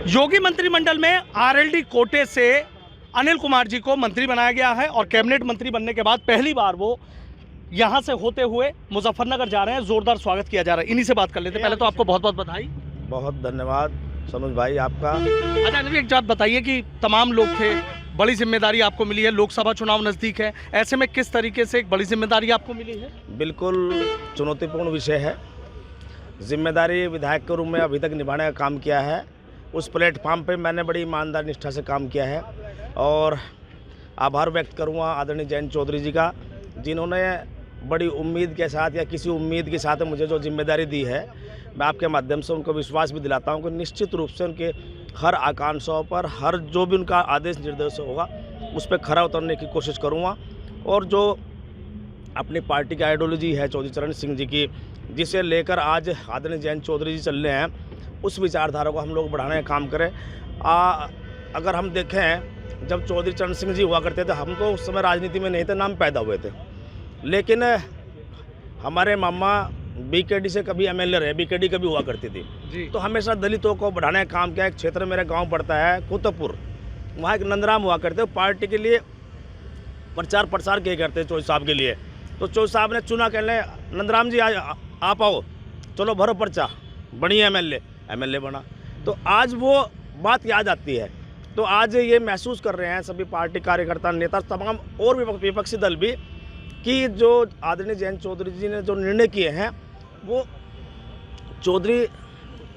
योगी मंत्रिमंडल में आरएलडी कोटे से अनिल कुमार जी को मंत्री बनाया गया है और कैबिनेट मंत्री बनने के बाद पहली बार वो यहां से होते हुए मुजफ्फरनगर जा रहे हैं। जोरदार स्वागत किया जा रहा है। इन्हीं से बात कर लेते हैं। पहले तो आपको बहुत बहुत बधाई। बहुत धन्यवाद सनोज भाई आपका। अच्छा अनिल, एक बात बताइए कि तमाम लोग थे, बड़ी जिम्मेदारी आपको मिली है, लोकसभा चुनाव नज़दीक है, ऐसे में किस तरीके से एक बड़ी जिम्मेदारी आपको मिली है? बिल्कुल चुनौतीपूर्ण विषय है। जिम्मेदारी विधायक के रूप में अभी तक निभाने का काम किया है। उस प्लेटफॉर्म पे मैंने बड़ी ईमानदार निष्ठा से काम किया है और आभार व्यक्त करूँगा आदरणीय जयंत चौधरी जी का, जिन्होंने बड़ी उम्मीद के साथ या किसी उम्मीद के साथ मुझे जो जिम्मेदारी दी है। मैं आपके माध्यम से उनको विश्वास भी दिलाता हूं कि निश्चित रूप से उनके हर आकांक्षाओं पर, हर जो भी उनका आदेश निर्देश होगा उस पर खरा उतरने की कोशिश करूंगा। और जो अपनी पार्टी की आइडियोलॉजी है चौधरी चरण सिंह जी की, जिसे लेकर आज आदरणीय जयंत चौधरी जी चल रहे हैं, उस विचारधारा को हम लोग बढ़ाने का काम करें। अगर हम देखें, जब चौधरी चरण सिंह जी हुआ करते थे, हम तो उस समय राजनीति में नहीं थे, नाम पैदा हुए थे, लेकिन हमारे मामा बीकेडी से कभी एमएलए रहे, बीकेडी कभी हुआ करती थी जी। तो हमेशा दलितों को बढ़ाने का काम किया। एक क्षेत्र मेरे गांव पड़ता है कुतुबपुर, वहाँ एक नंदराम हुआ करते, पार्टी के लिए प्रचार प्रसार किए करते चौधरी साहब के लिए। तो चौधरी साहब ने चुना, कहने नंदराम जी आप आओ, चलो भरो पर्चा, बढ़िया एमएलए बना। तो आज वो बात याद आती है। तो आज ये महसूस कर रहे हैं सभी पार्टी कार्यकर्ता, नेता, तमाम और विपक्षी दल भी, कि जो आदरणीय जयंत चौधरी जी ने जो निर्णय किए हैं, वो चौधरी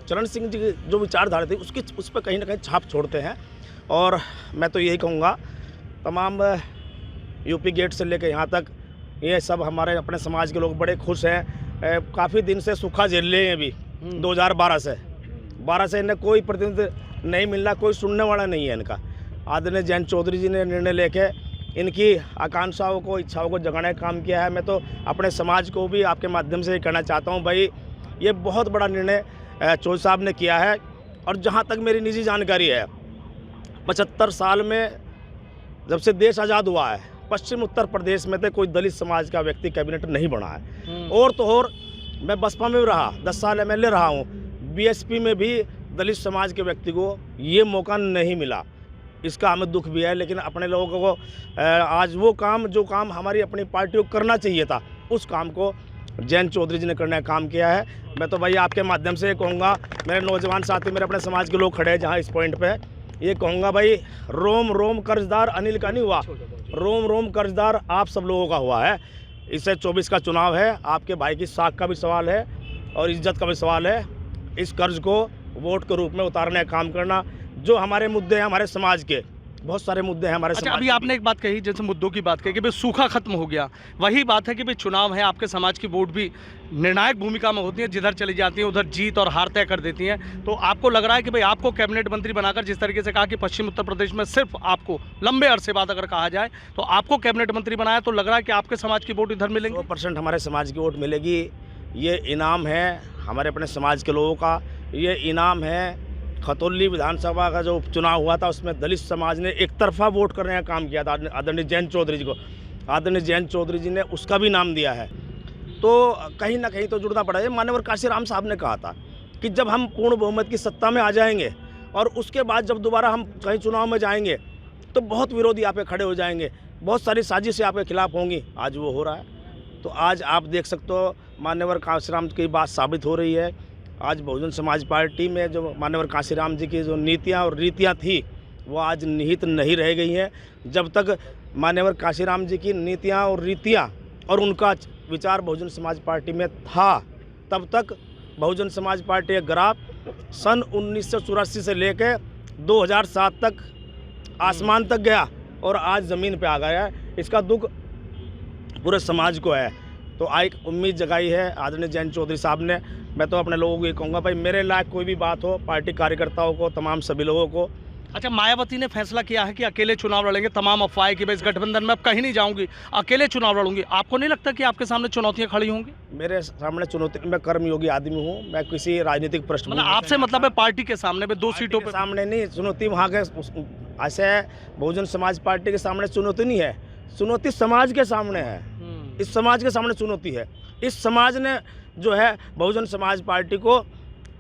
चरण सिंह जी की जो विचारधारा थी उसकी उस पर कहीं ना कहीं छाप छोड़ते हैं। और मैं तो यही कहूँगा, तमाम यूपी गेट से लेकर यहाँ तक ये सब हमारे अपने समाज के लोग बड़े खुश हैं। काफ़ी दिन से सूखा झेल रहे हैं अभी 2012 से इन्हें कोई प्रतिनिधि नहीं मिल रहा, कोई सुनने वाला नहीं है इनका। आदरणीय जयंत चौधरी जी ने निर्णय लेके इनकी आकांक्षाओं को, इच्छाओं को जगाने का काम किया है। मैं तो अपने समाज को भी आपके माध्यम से कहना चाहता हूं, भाई ये बहुत बड़ा निर्णय चौधरी साहब ने किया है। और जहां तक मेरी निजी जानकारी है, 75 साल में जब से देश आज़ाद हुआ है, पश्चिम उत्तर प्रदेश में तो कोई दलित समाज का व्यक्ति कैबिनेट नहीं बना है। और तो और मैं बसपा में भी रहा, 10 साल एमएलए रहा हूँ, बीएसपी में भी दलित समाज के व्यक्ति को ये मौका नहीं मिला। इसका हमें दुख भी है, लेकिन अपने लोगों को आज वो काम, जो काम हमारी अपनी पार्टी को करना चाहिए था, उस काम को जयंत चौधरी जी ने करने का काम किया है। मैं तो भाई आपके माध्यम से कहूँगा, मेरे नौजवान साथी, मेरे अपने समाज के लोग खड़े हैं जहाँ इस पॉइंट पे, ये कहूँगा भाई, रोम रोम कर्जदार अनिल का नहीं हुआ, रोम रोम कर्जदार आप सब लोगों का हुआ है। इससे 24 का चुनाव है, आपके भाई की साख का भी सवाल है और इज्जत का भी सवाल है। इस कर्ज को वोट के रूप में उतारने का काम करना। जो हमारे मुद्दे हैं, हमारे समाज के बहुत सारे मुद्दे हैं हमारे समाज। अभी आपने एक बात कही, जैसे मुद्दों की बात कही कि भाई सूखा खत्म हो गया, वही बात है कि भाई चुनाव है, आपके समाज की वोट भी निर्णायक भूमिका में होती है, जिधर चली जाती है उधर जीत और हार तय कर देती हैं। तो आपको लग रहा है कि भाई आपको कैबिनेट मंत्री बनाकर, जिस तरीके से कहा कि पश्चिम उत्तर प्रदेश में सिर्फ आपको लंबे अरसे बाद अगर कहा जाए तो आपको कैबिनेट मंत्री बनाया, तो लग रहा है कि आपके समाज की वोट इधर मिलेगी? 100% हमारे समाज की वोट मिलेगी। ये इनाम है हमारे अपने समाज के लोगों का। ये इनाम है खतौली विधानसभा का जो उपचुनाव हुआ था, उसमें दलित समाज ने एक तरफा वोट करने का काम किया था आदरणीय जयंत चौधरी जी को। आदरणीय जयंत चौधरी जी ने उसका भी नाम दिया है। तो कहीं ना कहीं तो जुड़ना पड़ा है। माननीय काशीराम साहब ने कहा था कि जब हम पूर्ण बहुमत की सत्ता में आ जाएंगे और उसके बाद जब दोबारा हम कहीं चुनाव में जाएंगे तो बहुत विरोधी यहाँ पे खड़े हो जाएंगे, बहुत सारी साजिशें आपके खिलाफ होंगी। आज वो हो रहा है। तो आज आप देख सकते हो, मान्यवर काशीराम की बात साबित हो रही है। आज बहुजन समाज पार्टी में जो मान्यवर काशीराम जी की जो नीतियां और रीतियां थी, वो आज निहित नहीं रह गई हैं। जब तक मान्यवर काशीराम जी की नीतियां और रीतियां और उनका विचार बहुजन समाज पार्टी में था, तब तक बहुजन समाज पार्टी का ग्राफ सन 1984 से लेकर 2007 तक आसमान तक गया और आज ज़मीन पे आ गया है। इसका दुख पूरे समाज को है। तो एक उम्मीद जगाई है आदरणीय जयंत चौधरी साहब ने। मैं तो अपने लोगों को ये कहूँगा, भाई मेरे लायक कोई भी बात हो, पार्टी कार्यकर्ताओं को, तमाम सभी लोगों को। अच्छा, मायावती ने फैसला किया है कि अकेले चुनाव लड़ेंगे। तमाम अफवाहें कि भाई इस गठबंधन में अब कहीं नहीं जाऊंगी, अकेले चुनाव लड़ूंगी। आपको नहीं लगता कि आपके सामने चुनौतियां खड़ी होंगी? मेरे सामने चुनौती, मैं कर्मयोगी आदमी हूँ, मैं किसी राजनीतिक पृष्ठभूमि आपसे मतलब है पार्टी के सामने में 2 सीटों पे सामने नहीं चुनौती, वहाँ के ऐसे बहुजन समाज पार्टी के सामने चुनौती नहीं है, चुनौती समाज के सामने है। इस समाज के सामने चुनौती है। इस समाज ने जो है बहुजन समाज पार्टी को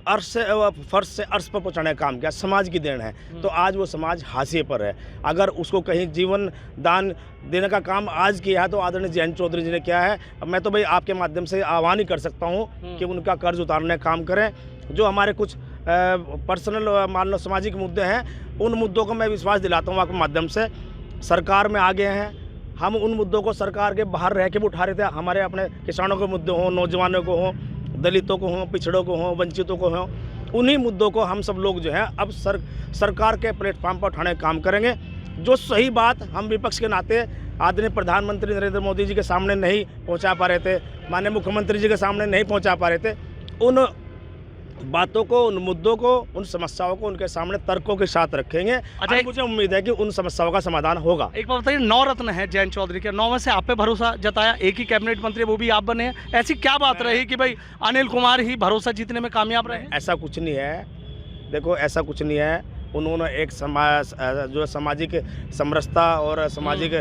फर्श से अर्श पर पहुँचाने का काम किया, समाज की देन है। तो आज वो समाज हाशिए पर है। अगर उसको कहीं जीवन दान देने का काम आज किया है तो आदरणीय जयंत चौधरी जी ने किया है। अब मैं तो भाई आपके माध्यम से आह्वान ही कर सकता हूँ कि उनका कर्ज उतारने का काम करें। जो हमारे कुछ पर्सनल मान लो सामाजिक मुद्दे हैं, उन मुद्दों को मैं विश्वास दिलाता हूँ आपके माध्यम से। सरकार में आगे हैं हम, उन मुद्दों को सरकार के बाहर रह के भी उठा रहे थे। हमारे अपने किसानों के मुद्दे हों, नौजवानों को हों, दलितों को हों, पिछड़ों को हों, वंचितों को हों, उन्हीं मुद्दों को हम सब लोग जो है अब सरकार के प्लेटफॉर्म पर उठाने का काम करेंगे। जो सही बात हम विपक्ष के नाते आदरणीय प्रधानमंत्री नरेंद्र मोदी जी के सामने नहीं पहुंचा पा रहे थे, माननीय मुख्यमंत्री जी के सामने नहीं पहुंचा पा रहे थे, उन बातों को, उन मुद्दों को, उन समस्याओं को उनके सामने तर्कों के साथ रखेंगे। अच्छा, मुझे उम्मीद है कि उन समस्याओं का समाधान होगा। एक बात बताइए, 9 रत्न है जयंत चौधरी के, 9 में से आप पे भरोसा जताया, एक ही कैबिनेट मंत्री वो भी आप बने हैं। ऐसी क्या बात रही कि भाई अनिल कुमार ही भरोसा जीतने में कामयाब रहे? ऐसा कुछ नहीं है, देखो ऐसा कुछ नहीं है। उन्होंने एक समाज जो सामाजिक समरसता और सामाजिक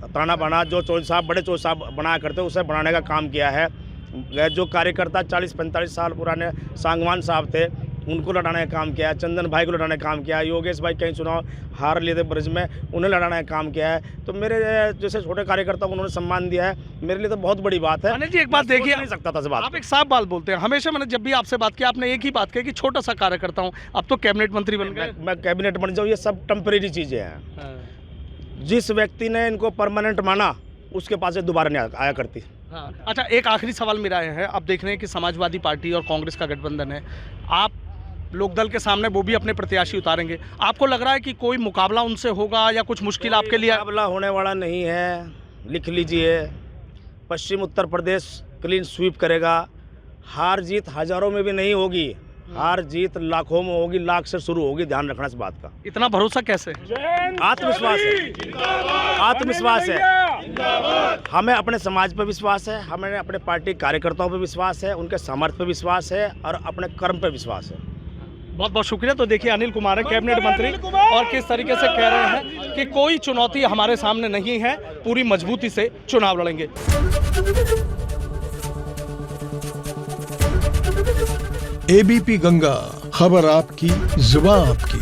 ताना बाना जो चौधरी साहब बड़े चौधरी साहब बनाया करते उसे बनाने का काम किया है। जो कार्यकर्ता 40-45 साल पुराने सांगवान साहब थे उनको लड़ाने का काम किया है, चंदन भाई को लड़ाने का काम किया है, योगेश भाई कई चुनाव हार लिए थे ब्रज में, उन्हें लड़ाने का काम किया है। तो मेरे जैसे छोटे कार्यकर्ता को उन्होंने सम्मान दिया है, मेरे लिए तो बहुत बड़ी बात है। अनिल जी, एक बात देखिए, नहीं सकता था बात, आप एक साफ बात बोलते हैं। हमेशा मैंने जब भी आपसे बात की आपने एक ही बात कही कि छोटा सा कार्यकर्ता हूँ, अब तो कैबिनेट मंत्री बन गए। मैं कैबिनेट बन जाऊँ, ये सब टेम्परेरी चीज़ें हैं। जिस व्यक्ति ने इनको परमानेंट माना उसके पास से दोबारा नहीं आया करती। हाँ। अच्छा, एक आखिरी सवाल मेरा है, आप देख रहे हैं कि समाजवादी पार्टी और कांग्रेस का गठबंधन है, आप लोकदल के सामने वो भी अपने प्रत्याशी उतारेंगे, आपको लग रहा है कि कोई मुकाबला उनसे होगा या कुछ मुश्किल आपके लिए? मुकाबला होने वाला नहीं है, लिख लीजिए। पश्चिम उत्तर प्रदेश क्लीन स्वीप करेगा। हार जीत हजारों में भी नहीं होगी, हार जीत लाखों में होगी, लाख से शुरू होगी, ध्यान रखना इस बात का। इतना भरोसा कैसे? आत्मविश्वास है, आत्मविश्वास है। हमें अपने समाज पर विश्वास है, हमें अपने पार्टी कार्यकर्ताओं पर विश्वास है, उनके सामर्थ्य पर विश्वास है और अपने कर्म पर विश्वास है। बहुत बहुत शुक्रिया। तो देखिए अनिल कुमार है कैबिनेट मंत्री, और किस तरीके से कह रहे हैं कि कोई चुनौती हमारे सामने नहीं है, पूरी मजबूती से चुनाव लड़ेंगे। एबीपी गंगा, खबर आपकी, जुबान आपकी।